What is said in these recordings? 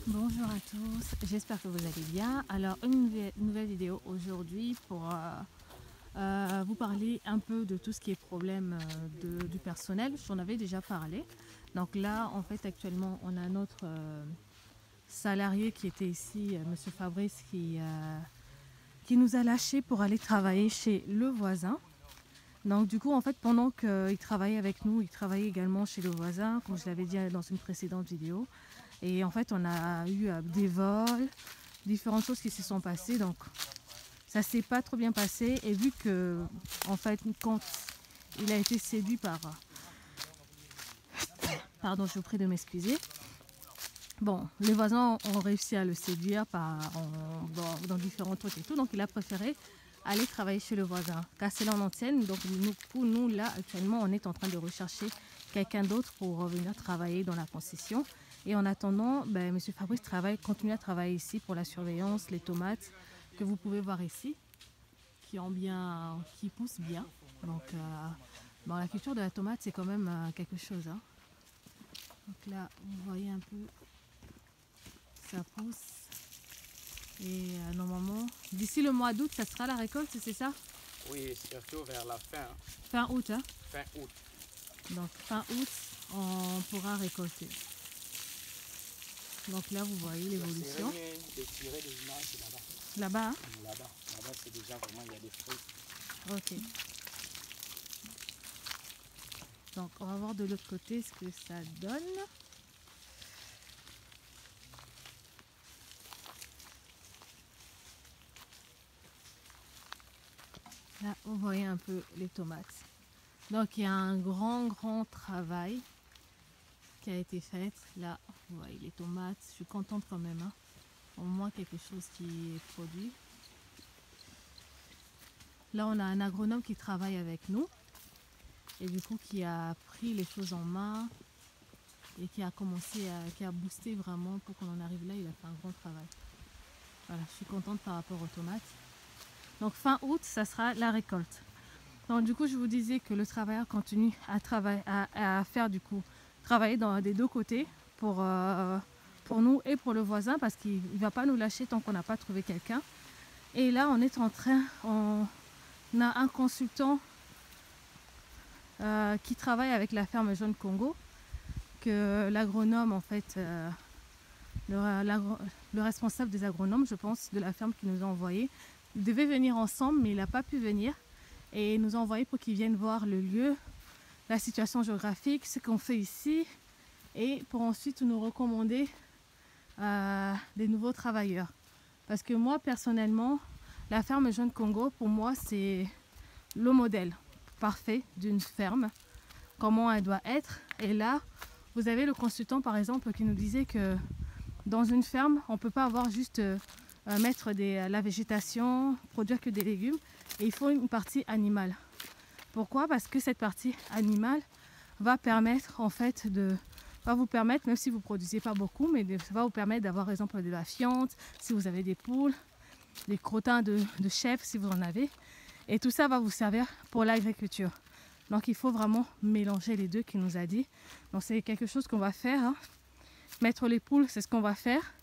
Bonjour à tous, j'espère que vous allez bien. Alors une nouvelle vidéo aujourd'hui pour vous parler un peu de tout ce qui est problème du personnel. J'en avais déjà parlé. Donc là en fait actuellement on a notre salarié qui était ici, Monsieur Fabrice, qui nous a lâchés pour aller travailler chez le voisin. Donc du coup en fait pendant qu'il travaillait avec nous, il travaillait également chez le voisin, comme je l'avais dit dans une précédente vidéo. Et en fait, on a eu des vols, différentes choses qui se sont passées. Donc, ça s'est pas trop bien passé. Et vu que, en fait, quand il a été séduit par... Pardon, je vous prie de m'excuser. Bon, les voisins ont réussi à le séduire dans différents trucs et tout. Donc, il a préféré aller travailler chez le voisin. Castellane-en-Antienne. Donc, nous, là, actuellement, on est en train de rechercher quelqu'un d'autre pour revenir travailler dans la concession. Et en attendant, M. Fabrice continue à travailler ici pour la surveillance, les tomates que vous pouvez voir ici, qui poussent bien. Donc, la culture de la tomate, c'est quand même quelque chose. Hein. Donc là, vous voyez un peu, ça pousse. Et normalement, d'ici le mois d'août, ça sera la récolte, c'est ça? Oui, surtout vers la fin. Fin août, hein? Fin août. Donc, fin août, on pourra récolter. Donc là, vous voyez l'évolution. De tirer des images là-bas. Là-bas, hein? Là-bas, c'est déjà vraiment, il y a des fruits. Ok. Donc, on va voir de l'autre côté ce que ça donne. Là, vous voyez un peu les tomates. Donc, il y a un grand travail qui a été fait. Là, vous voyez les tomates. Je suis contente quand même. Hein. Au moins quelque chose qui est produit. Là, on a un agronome qui travaille avec nous. Et du coup, qui a pris les choses en main. Et qui a qui a boosté vraiment pour qu'on en arrive là. Il a fait un grand travail. Voilà, je suis contente par rapport aux tomates. Donc fin août, ça sera la récolte. Donc du coup, je vous disais que le travailleur continue à faire du coup travailler des deux côtés pour nous et pour le voisin parce qu'il ne va pas nous lâcher tant qu'on n'a pas trouvé quelqu'un. Et là, on a un consultant qui travaille avec la ferme Jaune Congo, que l'agronome en fait, le responsable des agronomes, je pense, de la ferme qui nous a envoyé. Ils devaient venir ensemble, mais il n'a pas pu venir. Et il nous a envoyé pour qu'ils viennent voir le lieu, la situation géographique, ce qu'on fait ici, et pour ensuite nous recommander des nouveaux travailleurs. Parce que moi, personnellement, la ferme Jaune Congo, pour moi, c'est le modèle parfait d'une ferme, comment elle doit être. Et là, vous avez le consultant, par exemple, qui nous disait que dans une ferme, on ne peut pas avoir juste mettre la végétation, produire que des légumes. Et il faut une partie animale. Pourquoi? Parce que cette partie animale va permettre en fait va vous permettre, même si vous ne produisez pas beaucoup, mais ça va vous permettre d'avoir par exemple de la fiente, si vous avez des poules, des crottins de chèvres si vous en avez. Et tout ça va vous servir pour l'agriculture. Donc il faut vraiment mélanger les deux qu'il nous a dit. Donc c'est quelque chose qu'on va faire. Hein. Mettre les poules, c'est ce qu'on va faire.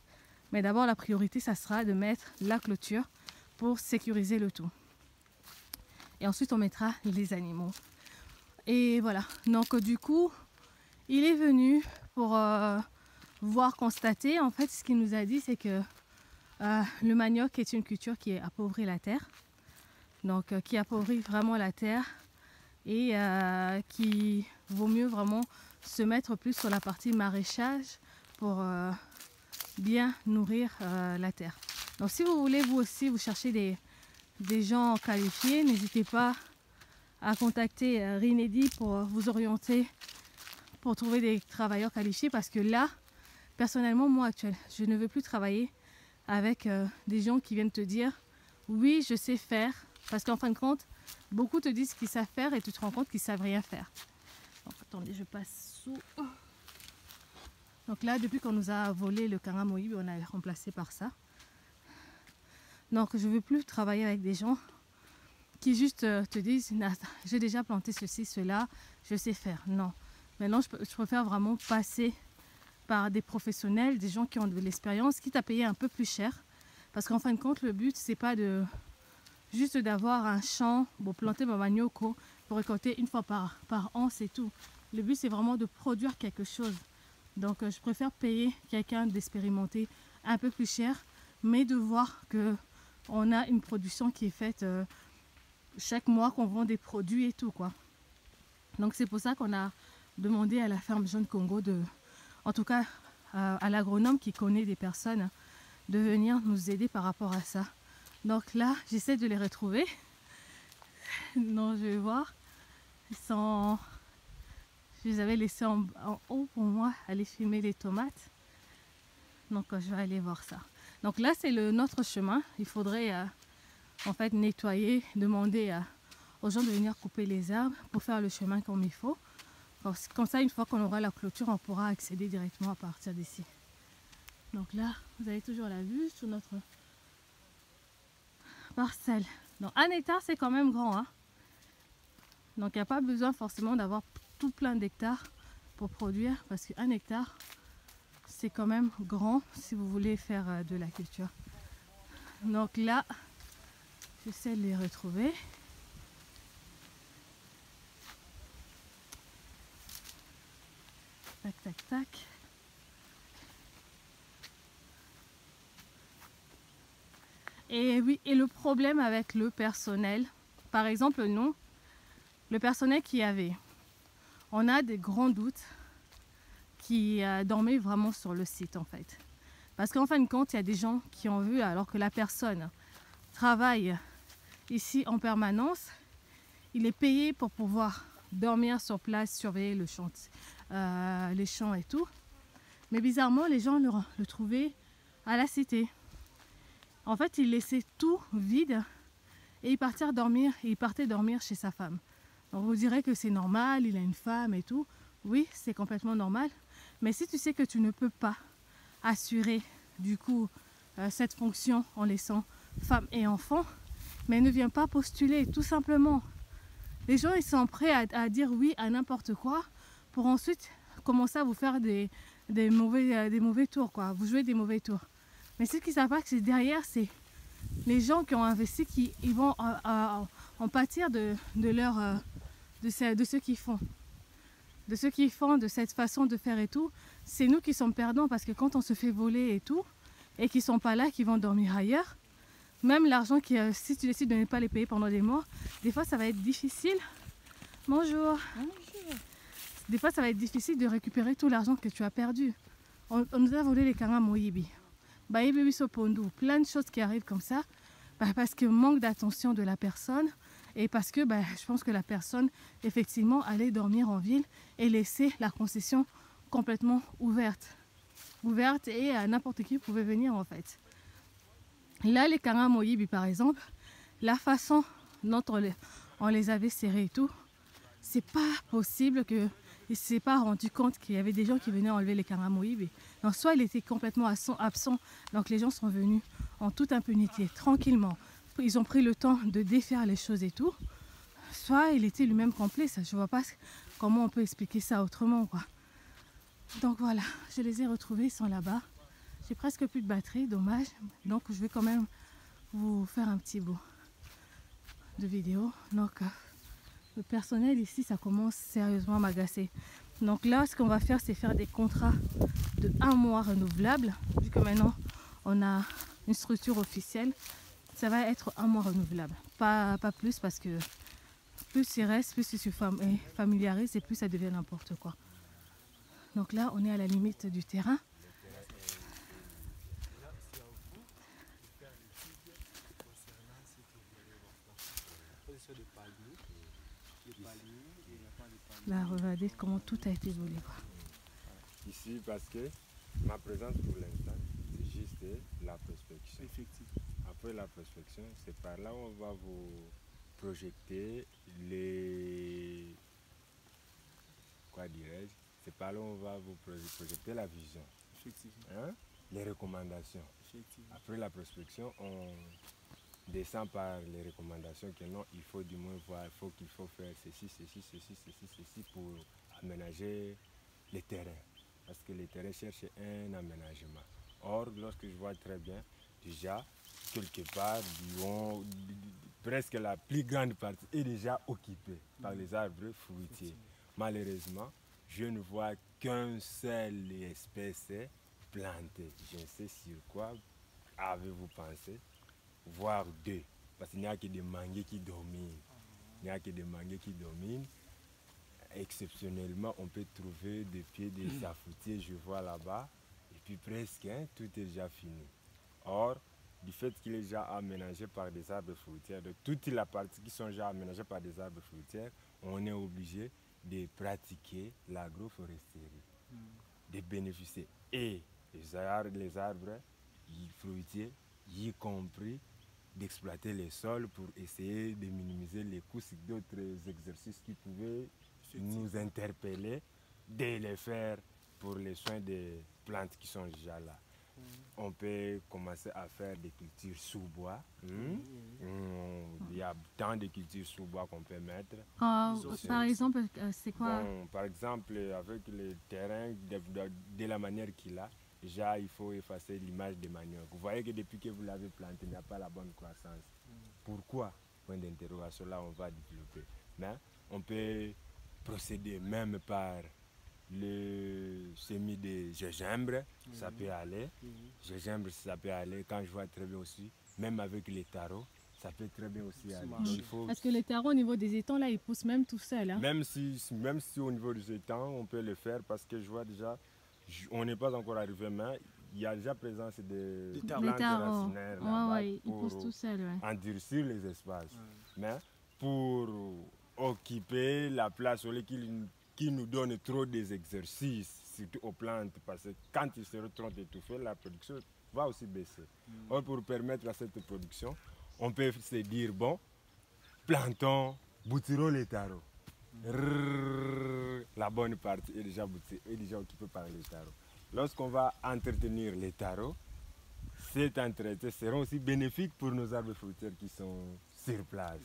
Mais d'abord, la priorité, ça sera de mettre la clôture pour sécuriser le tout. Et ensuite, on mettra les animaux. Et voilà. Donc, du coup, il est venu pour constater. En fait, ce qu'il nous a dit, c'est que le manioc est une culture qui appauvrit la terre. Donc, qui appauvrit vraiment la terre. Et qui vaut mieux vraiment se mettre plus sur la partie maraîchage pour bien nourrir la terre. Donc si vous voulez vous aussi vous chercher des gens qualifiés, n'hésitez pas à contacter Rinedi pour vous orienter pour trouver des travailleurs qualifiés parce que là, personnellement, moi actuellement, je ne veux plus travailler avec des gens qui viennent te dire oui, je sais faire, parce qu'en fin de compte, beaucoup te disent qu'ils savent faire et tu te rends compte qu'ils ne savent rien faire. Donc attendez, je passe sous. Donc là, depuis qu'on nous a volé le Karamoïb, on a remplacé par ça. Donc je ne veux plus travailler avec des gens qui juste te disent j'ai déjà planté ceci, cela, je sais faire. Non. Maintenant, je préfère vraiment passer par des professionnels, des gens qui ont de l'expérience, quitte à payer un peu plus cher. Parce qu'en fin de compte, le but, c'est pas de juste d'avoir un champ pour planter ma manioco, pour récolter une fois par an, c'est tout. Le but, c'est vraiment de produire quelque chose. Donc, je préfère payer quelqu'un d'expérimenté un peu plus cher, mais de voir qu'on a une production qui est faite chaque mois, qu'on vend des produits et tout, quoi. Donc, c'est pour ça qu'on a demandé à la ferme Jeune Congo, en tout cas à l'agronome qui connaît des personnes, de venir nous aider par rapport à ça. Donc là, j'essaie de les retrouver. Non, je vais voir. Je les avais laissés en haut pour moi, aller fumer les tomates. Donc je vais aller voir ça. Donc là, c'est notre chemin. Il faudrait en fait nettoyer, demander aux gens de venir couper les arbres pour faire le chemin comme il faut. Comme ça, une fois qu'on aura la clôture, on pourra accéder directement à partir d'ici. Donc là, vous avez toujours la vue sur notre parcelle. Donc 1 hectare, c'est quand même grand, hein. Donc il n'y a pas besoin forcément d'avoir tout plein d'hectares pour produire, parce qu'1 hectare, c'est quand même grand si vous voulez faire de la culture. Donc là, j'essaie de les retrouver. Tac, tac, tac. Et oui, et le problème avec le personnel, par exemple, nous, le personnel qu'il y avait, on a des grands doutes qui dormaient vraiment sur le site en fait. Parce qu'en fin de compte, il y a des gens qui ont vu, alors que la personne travaille ici en permanence, il est payé pour pouvoir dormir sur place, surveiller le champ, les champs et tout. Mais bizarrement, les gens le trouvaient à la cité. En fait, il laissait tout vide et il partait dormir chez sa femme. Donc vous direz que c'est normal, il a une femme et tout. Oui, c'est complètement normal. Mais si tu sais que tu ne peux pas assurer du coup cette fonction en laissant femme et enfant, mais ne viens pas postuler, tout simplement. Les gens, ils sont prêts à dire oui à n'importe quoi pour ensuite commencer à vous faire des mauvais tours, quoi. Vous jouez des mauvais tours. Mais ce qu'ils ne savent pas, que c'est derrière, c'est les gens qui ont investi qui ils vont en pâtir de ce qu'ils font. De ce qu'ils font, de cette façon de faire et tout. C'est nous qui sommes perdants parce que quand on se fait voler et tout, et qu'ils ne sont pas là, qu'ils vont dormir ailleurs, même l'argent, si tu décides de ne pas les payer pendant des mois, des fois ça va être difficile. Bonjour. Bonjour. Des fois ça va être difficile de récupérer tout l'argent que tu as perdu. On nous a volé les Kanga Moyibi. Plein de choses qui arrivent comme ça, parce que manque d'attention de la personne et parce que je pense que la personne effectivement allait dormir en ville et laisser la concession complètement ouverte et n'importe qui pouvait venir en fait. Là, les Kanga Moyibi par exemple, la façon dont on les avait serrés et tout, c'est pas possible que il ne s'est pas rendu compte qu'il y avait des gens qui venaient enlever les Kanga Moyibi. Donc soit il était complètement absent, donc les gens sont venus en toute impunité, tranquillement. Ils ont pris le temps de défaire les choses et tout. Soit il était lui-même complice. Je ne vois pas comment on peut expliquer ça autrement, quoi. Donc voilà, je les ai retrouvés, ils sont là-bas. J'ai presque plus de batterie, dommage. Donc je vais quand même vous faire un petit bout de vidéo. Donc le personnel ici, ça commence sérieusement à m'agacer. Donc là, ce qu'on va faire, c'est faire des contrats de 1 mois renouvelables. Vu que maintenant, on a une structure officielle, ça va être 1 mois renouvelable. Pas plus, parce que plus il reste, plus il se familiarise et plus ça devient n'importe quoi. Donc là, on est à la limite du terrain. Là, regardez comment tout a été volé, quoi. Ici, parce que ma présence pour l'instant, c'est juste la prospection. Effectivement. Après la prospection, c'est par là où on va vous projeter les... Quoi dirais-je? C'est par là où on va vous projeter la vision. Effectivement. Hein? Les recommandations. Effectivement. Après la prospection, on descend par les recommandations que non, il faut du moins voir, qu'il faut faire ceci pour aménager les terrains. parce que les terrains cherchent un aménagement. Or, lorsque je vois très bien, déjà, quelque part, presque la plus grande partie est déjà occupée par les arbres fruitiers. Malheureusement, je ne vois qu'un seul espèce plantée. Je ne sais sur quoi avez-vous pensé, voire deux, parce qu'il n'y a que des manguiers qui dominent. Il n'y a que des manguiers qui dominent. Exceptionnellement, on peut trouver des pieds de safoutiers, je vois là-bas, et puis presque, tout est déjà fini. Or, du fait qu'il est déjà aménagé par des arbres fruitiers, de toute la partie qui sont déjà aménagées par des arbres fruitiers, on est obligé de pratiquer l'agroforesterie, de bénéficier et les arbres fruitiers, y compris d'exploiter les sols pour essayer de minimiser les coûts sur d'autres exercices qui pouvaient nous interpeller, de les faire pour les soins des plantes qui sont déjà là. On peut commencer à faire des cultures sous bois. Il y a tant de cultures sous bois qu'on peut mettre. Par exemple, c'est quoi? Bon, par exemple, avec le terrain, de la manière qu'il a, déjà il faut effacer l'image de manioc. Vous voyez que depuis que vous l'avez planté, il n'y a pas la bonne croissance. Pourquoi? Point d'interrogation, là on va développer. Mais on peut procéder même par le semis de gingembre, ça peut aller. Gingembre, ça peut aller. Quand je vois très bien aussi, même avec les tarots, ça peut très bien aussi aller. Donc, il faut... Parce que les tarots au niveau des étangs, là, ils poussent même tout seuls. Hein? Même si au niveau des étangs, on peut le faire parce que je vois déjà, on n'est pas encore arrivé, mais il y a déjà présence des plantes racinaires là-bas ils poussent tout seuls. Endurcir les espaces. Mais pour occuper la place sur laquelle qui nous donne trop des exercices, surtout aux plantes, parce que quand ils seront trop étouffés, la production va aussi baisser. Or, pour permettre à cette production, on peut se dire, bon, plantons, boutirons les tarots. La bonne partie est déjà occupée par les tarots. Lorsqu'on va entretenir les tarots, cet entretien sera aussi bénéfique pour nos arbres fruitiers qui sont sur place.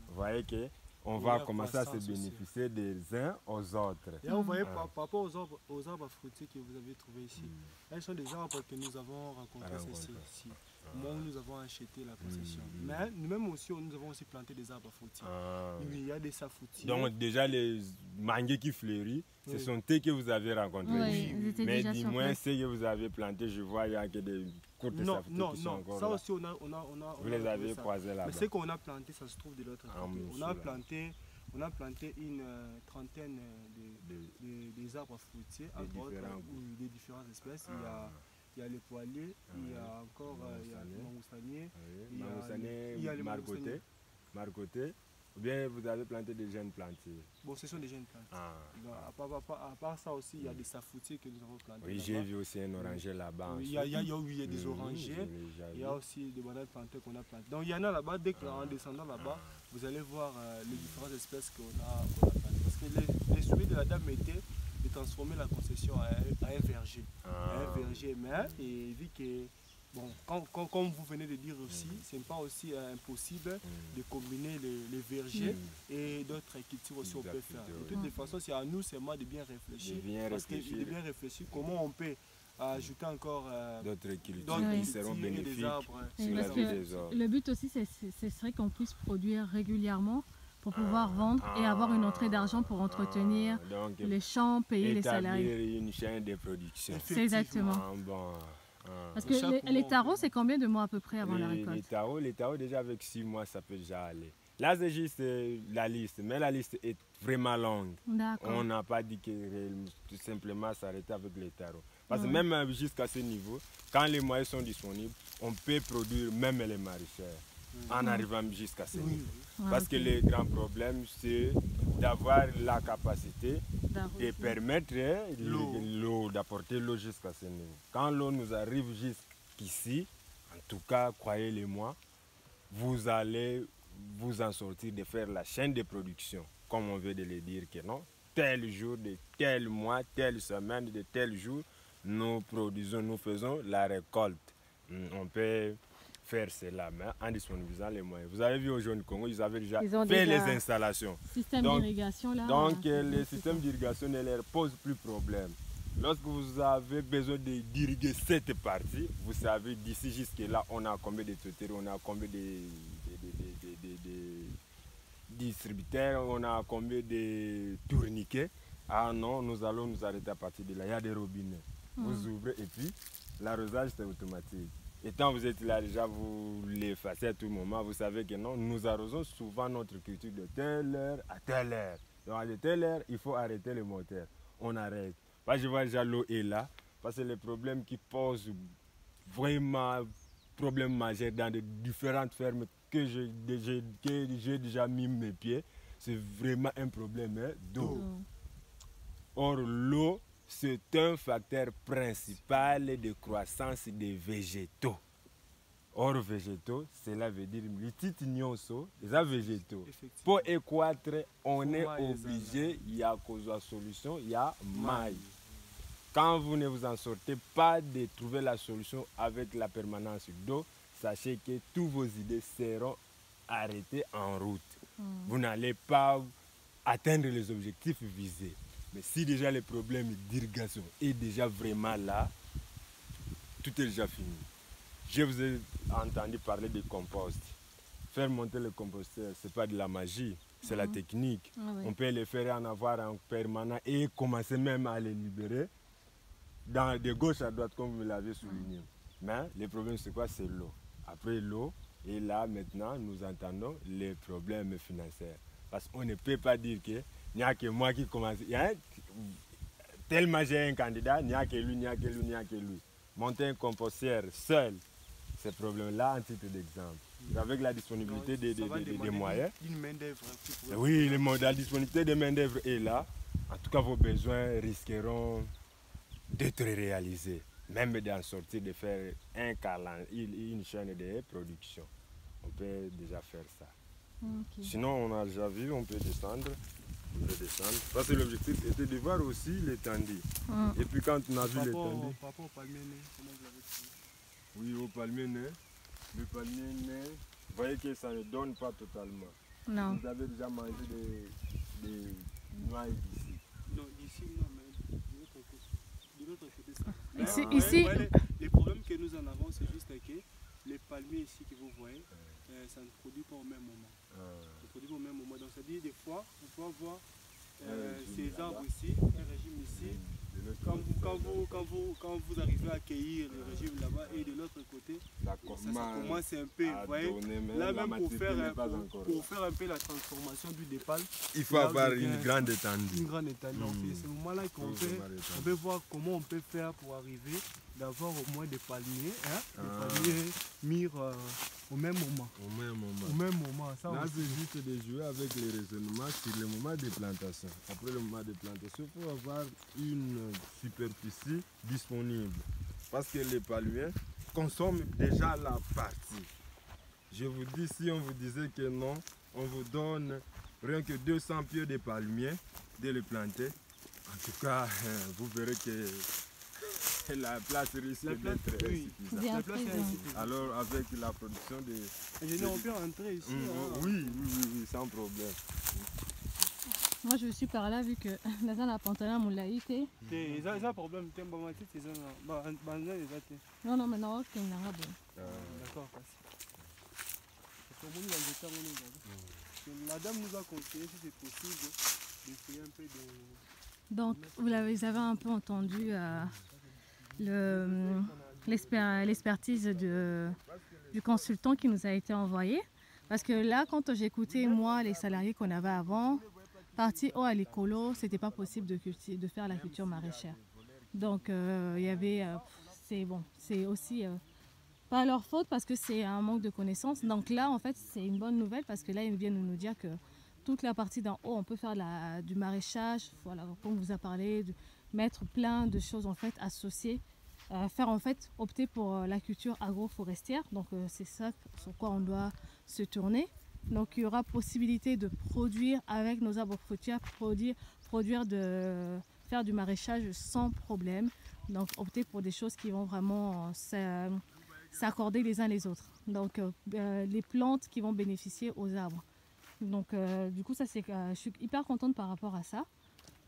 Vous voyez que on va commencer à se bénéficier des uns aux autres. Et vous voyez, par rapport aux arbres fruitiers que vous avez trouvés ici, elles sont des arbres que nous avons rencontrés ici, au moment où nous avons acheté la concession. Mais nous-mêmes aussi, nous avons aussi planté des arbres fruitiers. Il y a des safoutiers. Donc déjà, les manguiers qui fleurissent, ce sont eux que vous avez rencontrés. Mais du moins, ceux que vous avez plantés, je vois, il y a que des courtes safoutiers qui sont encore ça là. aussi, vous les avez croisés là-bas. Mais ce qu'on a planté, ça se trouve de l'autre côté. On a planté une trentaine des arbres fruitiers des différentes espèces. Il y a les poiliers, il y a encore le mangoustier, il y a le margoté. Ou bien vous avez planté des jeunes plantiers? Bon, ce sont des jeunes plantiers. À part ça aussi, il y a des safoutiers que nous avons plantés. Oui, j'ai vu aussi un oranger là-bas. Il y a des orangers. Il y a aussi des bananes plantées qu'on a plantées. Donc il y en a là-bas. Dès qu'en descendant là-bas, vous allez voir les différentes espèces qu'on a plantées. Parce que les souhaits de la dame était de transformer la concession à un verger. Mais vu que, bon, comme vous venez de dire aussi, ce n'est pas aussi impossible de combiner les vergers et d'autres cultures aussi on peut faire. De toutes les façons, c'est à nous seulement de bien réfléchir. De bien réfléchir comment on peut ajouter encore d'autres cultures qui seront bénéfiques sur la vie des autres. Le but aussi, ce serait qu'on puisse produire régulièrement pour pouvoir vendre et avoir une entrée d'argent pour entretenir les champs, payer les salariés. Établir une chaîne de production. C'est exactement. Parce que les tarots, c'est combien de mois à peu près avant la récolte? Les tarots, déjà avec 6 mois, ça peut déjà aller. Là, c'est juste la liste, mais la liste est vraiment longue. On n'a pas dit que tout simplement s'arrêter avec les tarots. Parce que même jusqu'à ce niveau, quand les moyens sont disponibles, on peut produire même les maraîchères en arrivant jusqu'à ce niveau. Parce que le grand problème, c'est d'avoir la capacité de permettre l'eau, d'apporter l'eau jusqu'à ce niveau. Quand l'eau nous arrive jusqu'ici, en tout cas, croyez-le-moi, vous allez vous en sortir de faire la chaîne de production, comme on veut de le dire que non. Tel jour, de tel mois, telle semaine, de tel jour, nous produisons, nous faisons la récolte. On peut faire cela, mais en disponibilisant les moyens. Vous avez vu au Jeune Congo, ils avaient déjà fait les installations. Système d'irrigation là. Donc le système d'irrigation ne leur pose plus problème. Lorsque vous avez besoin d'irriguer cette partie, vous savez d'ici jusque là, on a combien de toteries, on a combien de distributeurs, on a combien de tourniquets. Ah non, nous allons nous arrêter à partir de là. Il y a des robinets. Vous ouvrez et puis l'arrosage c'est automatique. Et quand vous êtes là déjà, vous l'effacez à tout moment. Vous savez que non, nous arrosons souvent notre culture de telle heure à telle heure. Donc à telle heure, il faut arrêter le moteur. On arrête. Parce que je vois déjà l'eau est là. Parce que les problèmes qui posent vraiment problème majeur dans de différentes fermes que j'ai déjà mis mes pieds, c'est vraiment un problème d'eau. Or, l'eau, c'est un facteur principal de croissance des végétaux. Or, végétaux, cela veut dire les petites nyonso, les végétaux. Pour équatre, on est obligé, il y a cause solution, il y a maille. Quand vous ne vous en sortez pas de trouver la solution avec la permanence d'eau, sachez que tous vos idées seront arrêtées en route. Vous n'allez pas atteindre les objectifs visés. Mais si déjà le problème d'irrigation est déjà vraiment là, tout est déjà fini. Je vous ai entendu parler de compost. Faire monter le composteur, ce n'est pas de la magie, c'est la technique. On peut le faire en avoir en permanent et commencer même à les libérer de gauche à droite, comme vous l'avez souligné. Mais le problème, c'est quoi? C'est l'eau. Après l'eau, et là maintenant, nous entendons les problèmes financiers. Parce qu'on ne peut pas dire que il n'y a que moi qui commence. Tellement j'ai un candidat, il n'y a que lui, il n'y a que lui, il n'y a que lui. Monter un composteur seul, ce problème-là, en titre d'exemple. Avec la disponibilité des moyens. Oui, la disponibilité des main-d'œuvre est là. En tout cas, vos besoins risqueront d'être réalisés. Même d'en sortir, de faire une chaîne de production. On peut déjà faire ça. Sinon, on a déjà vu, on peut descendre. Parce que l'objectif était de voir aussi l'étendue. Et puis quand on a vu l'étendue. Par rapport au palmier né, comment vous l'avez trouvé? Oui, au palmier né. Le palmier né, vous voyez que ça ne donne pas totalement. Non. Vous avez déjà mangé des noix d'ici? Non, d'ici, non, mais de l'autre côté, ça. Ici. Les problèmes que nous en avons, c'est juste que les palmiers ici que vous voyez, ça ne produit pas au même moment. Ça ne produit pas au même moment. Donc, c'est-à-dire, des fois, on peut avoir ces arbres ici, un régime ici. Quand vous arrivez à accueillir le régime là-bas et de l'autre côté, ça commence un peu, vous voyez, là même pour faire un peu la transformation du dépal, il faut avoir une grande étendue. Une grande étendue. C'est ce moment-là qu'on peut voir comment on peut faire pour arriver d'avoir au moins des palmiers, des palmiers mûrs au même moment. Au même moment. Là, c'est juste de jouer avec les raisonnements sur le moment de plantation. Après le moment de plantation, il faut avoir une superficie disponible. Parce que les palmiers consomment déjà la partie. Je vous dis, si on vous disait que non, on vous donne rien que 200 pieds de palmiers de les planter. En tout cas, vous verrez que la place risque d'être insuffisante. Alors avec la production de... on peut entrer ici. Oui, sans problème. Moi je suis par là vu que dans la pantalon mon laïté. C'est un problème, c'est non non mais non, ok, d'accord. La dame nous a conseillé si c'est possible d'essayer un peu de... Donc vous avez un peu entendu l'expertise du consultant qui nous a été envoyé. Parce que là, quand j'écoutais, moi, les salariés qu'on avait avant, partis à l'écolo, c'était pas possible de faire la culture maraîchère. Donc, il y avait... c'est aussi pas leur faute parce que c'est un manque de connaissances. Donc là, en fait, c'est une bonne nouvelle parce que là, ils viennent nous dire que toute la partie d'en haut, on peut faire du maraîchage, voilà, comme on vous a parlé, de mettre plein de choses en fait associées, opter pour la culture agroforestière. Donc c'est ça sur quoi on doit se tourner. Donc il y aura possibilité de produire avec nos arbres fruitiers, faire du maraîchage sans problème. Donc opter pour des choses qui vont vraiment s'accorder les uns les autres. Donc les plantes qui vont bénéficier aux arbres. Donc du coup je suis hyper contente par rapport à ça.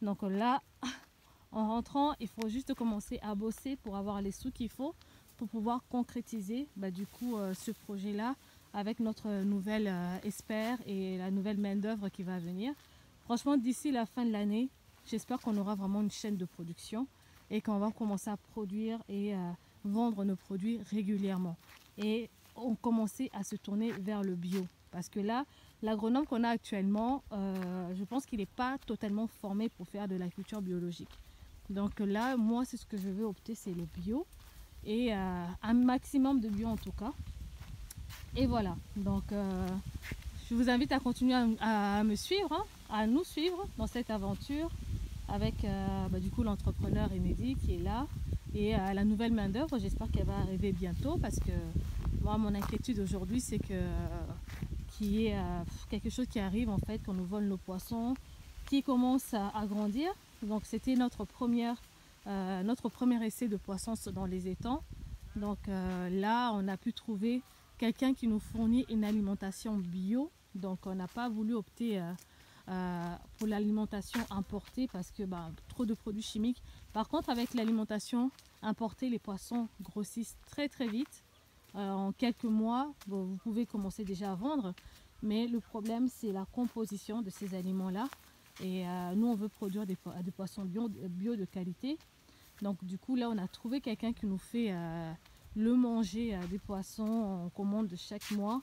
Donc là En rentrant, il faut juste commencer à bosser pour avoir les sous qu'il faut pour pouvoir concrétiser du coup ce projet-là avec notre nouvelle expert et la nouvelle main-d'œuvre qui va venir. Franchement, d'ici la fin de l'année, j'espère qu'on aura vraiment une chaîne de production et qu'on va commencer à produire et vendre nos produits régulièrement. Et on commencer à se tourner vers le bio. Parce que là, l'agronome qu'on a actuellement, je pense qu'il n'est pas totalement formé pour faire de l'agriculture biologique. Donc là, moi, c'est ce que je veux opter, c'est le bio. Et un maximum de bio en tout cas. Et voilà. Donc, je vous invite à continuer à me suivre, hein, à nous suivre dans cette aventure avec du coup l'entrepreneur Enedi qui est là. Et la nouvelle main d'œuvre, j'espère qu'elle va arriver bientôt parce que moi, mon inquiétude aujourd'hui, c'est que qu'il y ait quelque chose qui arrive en fait, qu'on nous vole nos poissons, qui commence à grandir. Donc c'était notre premier essai de poissons dans les étangs. Donc là, on a pu trouver quelqu'un qui nous fournit une alimentation bio. Donc on n'a pas voulu opter pour l'alimentation importée parce que trop de produits chimiques. Par contre, avec l'alimentation importée, les poissons grossissent très très vite. En quelques mois, vous pouvez commencer déjà à vendre. Mais le problème, c'est la composition de ces aliments-là. Et nous, on veut produire des poissons bio de qualité. Donc du coup, là, on a trouvé quelqu'un qui nous fait le manger des poissons en commande de chaque mois.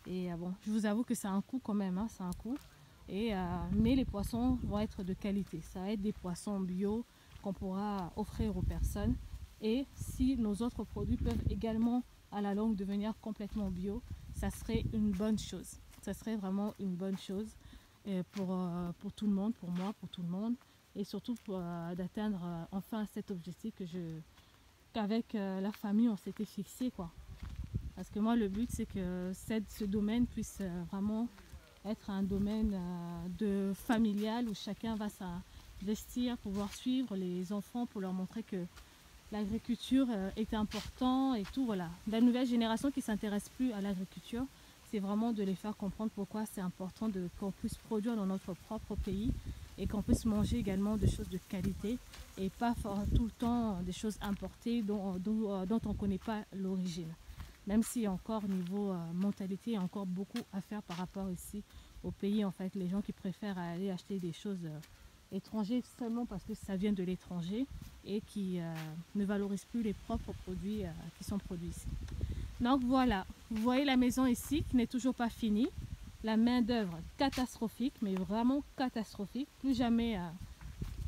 Et bon, je vous avoue que c'est un coût quand même, hein, c'est un coût. Et, mais les poissons vont être de qualité. Ça va être des poissons bio qu'on pourra offrir aux personnes. Et si nos autres produits peuvent également à la longue devenir complètement bio, ça serait une bonne chose. Ça serait vraiment une bonne chose pour tout le monde, pour moi, pour tout le monde. Et surtout d'atteindre enfin cet objectif qu'avec la famille on s'était fixé, quoi. Parce que moi le but c'est que ce domaine puisse vraiment être un domaine familial où chacun va s'investir, pouvoir suivre les enfants pour leur montrer que l'agriculture est important et tout, voilà. La nouvelle génération qui ne s'intéresse plus à l'agriculture, c'est vraiment de les faire comprendre pourquoi c'est important qu'on puisse produire dans notre propre pays et qu'on puisse manger également des choses de qualité et pas tout le temps des choses importées dont on ne connaît pas l'origine. Même si encore niveau mentalité, il y a encore beaucoup à faire par rapport ici au pays. En fait, les gens qui préfèrent aller acheter des choses étrangères seulement parce que ça vient de l'étranger et qui ne valorisent plus les propres produits qui sont produits ici. Donc voilà, vous voyez la maison ici qui n'est toujours pas finie. La main d'œuvre catastrophique, mais vraiment catastrophique. Plus jamais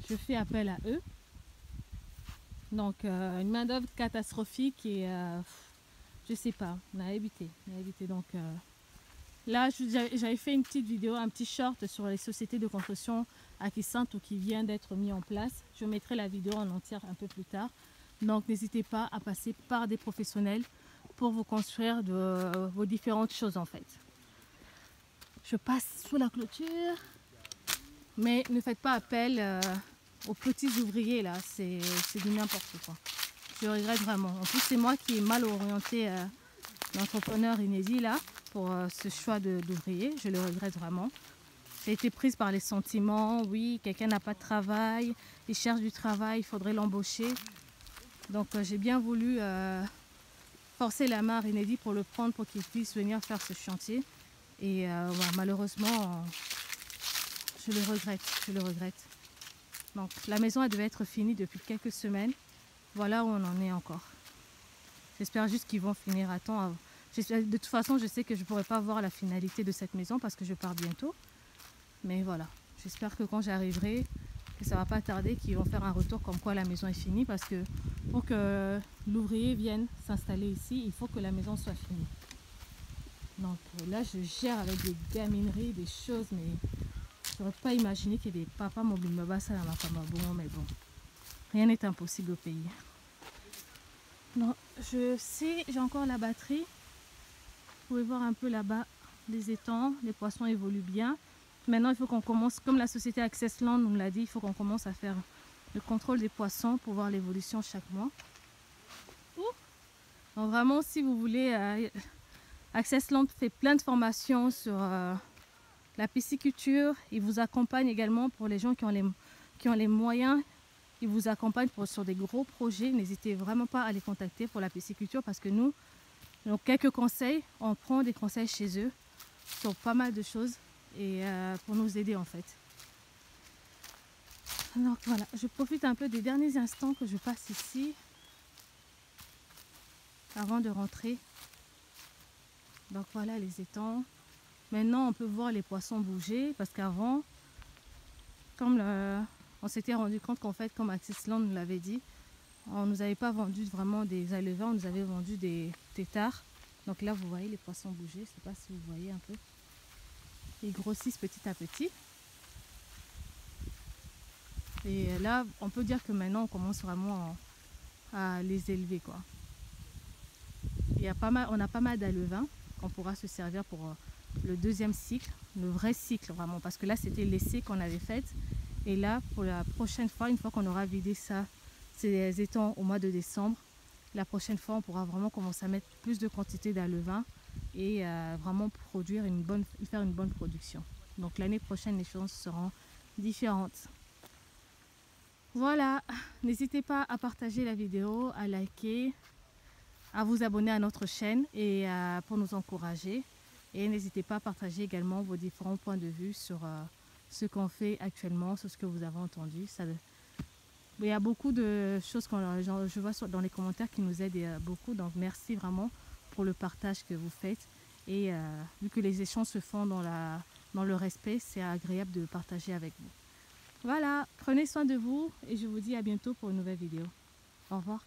je fais appel à eux. Donc une main d'œuvre catastrophique et je sais pas, on a évité. Donc là, j'avais fait une petite vidéo, un petit short sur les sociétés de construction acquissantes ou qui vient d'être mis en place. Je mettrai la vidéo en entière un peu plus tard. Donc n'hésitez pas à passer par des professionnels pour vous construire vos différentes choses en fait. Je passe sous la clôture, mais ne faites pas appel aux petits ouvriers là, c'est du n'importe quoi. Je regrette vraiment. En plus, c'est moi qui ai mal orienté l'entrepreneur Enedi là pour ce choix d'ouvrier. Je le regrette vraiment. J'ai été prise par les sentiments. Oui, quelqu'un n'a pas de travail, il cherche du travail, il faudrait l'embaucher. Donc j'ai bien voulu forcer la main à Enedi pour le prendre pour qu'il puisse venir faire ce chantier. Et malheureusement, je le regrette. Donc la maison elle devait être finie depuis quelques semaines. Voilà où on en est encore. J'espère juste qu'ils vont finir à temps. De toute façon, je sais que je ne pourrai pas voir la finalité de cette maison parce que je pars bientôt. Mais voilà, j'espère que quand j'arriverai, que ça ne va pas tarder, qu'ils vont faire un retour comme quoi la maison est finie. Parce que pour que l'ouvrier vienne s'installer ici, il faut que la maison soit finie. Donc là, je gère avec des gamineries, des choses, mais je n'aurais pas imaginé qu'il y ait des papas mobiles me basent à la bon, mais bon. Rien n'est impossible au pays. Non, je sais, j'ai encore la batterie. Vous pouvez voir un peu là-bas les étangs, les poissons évoluent bien. Maintenant, il faut qu'on commence, comme la société Access Land nous l'a dit, il faut qu'on commence à faire le contrôle des poissons pour voir l'évolution chaque mois. Donc vraiment, si vous voulez, Access Land fait plein de formations sur la pisciculture. Il vous accompagne également pour les gens qui ont les moyens Ils vous accompagnent sur des gros projets. N'hésitez vraiment pas à les contacter pour la pisciculture parce que nous, donc quelques conseils, on prend des conseils chez eux sur pas mal de choses et pour nous aider en fait. Donc voilà, je profite un peu des derniers instants que je passe ici avant de rentrer. Donc voilà les étangs. Maintenant on peut voir les poissons bouger parce qu'avant, comme on s'était rendu compte qu'en fait, comme Access Land nous l'avait dit, on ne nous avait pas vendu vraiment des alevins, on nous avait vendu des têtards. Donc là vous voyez les poissons bouger, je ne sais pas si vous voyez un peu. Ils grossissent petit à petit. Et là on peut dire que maintenant on commence vraiment à les élever quoi. Il y a pas mal, on a pas mal d'alevins qu'on pourra se servir pour le deuxième cycle, le vrai cycle vraiment, parce que là c'était l'essai qu'on avait fait. Et là pour la prochaine fois, une fois qu'on aura vidé ça, ces étangs au mois de décembre, la prochaine fois on pourra vraiment commencer à mettre plus de quantité d'alevins et vraiment produire faire une bonne production. Donc l'année prochaine les choses seront différentes. Voilà, n'hésitez pas à partager la vidéo, à liker, à vous abonner à notre chaîne et pour nous encourager. Et n'hésitez pas à partager également vos différents points de vue sur ce qu'on fait actuellement, sur ce que vous avez entendu. Il y a beaucoup de choses que je vois dans les commentaires qui nous aident beaucoup. Donc merci vraiment pour le partage que vous faites. Et vu que les échanges se font dans le respect, c'est agréable de partager avec vous. Voilà, prenez soin de vous et je vous dis à bientôt pour une nouvelle vidéo. Au revoir.